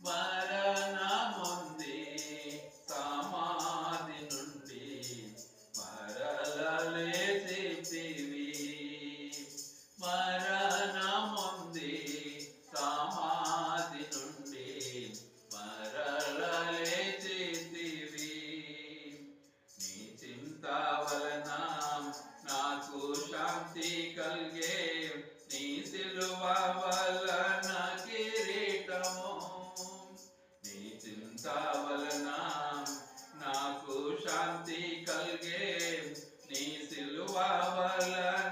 మరణముంది సమాధి నుండి మరల లేచితివి. మరణముంది సమాధి నుండి మరల లేచితివి. నీ చింత వలన నాకు శాంతి కలిగే, నీ సిలువ వలన కిరీటము. నీ చింత వలన నాకు శాంతి కలిగే, నీ సిలువ వలన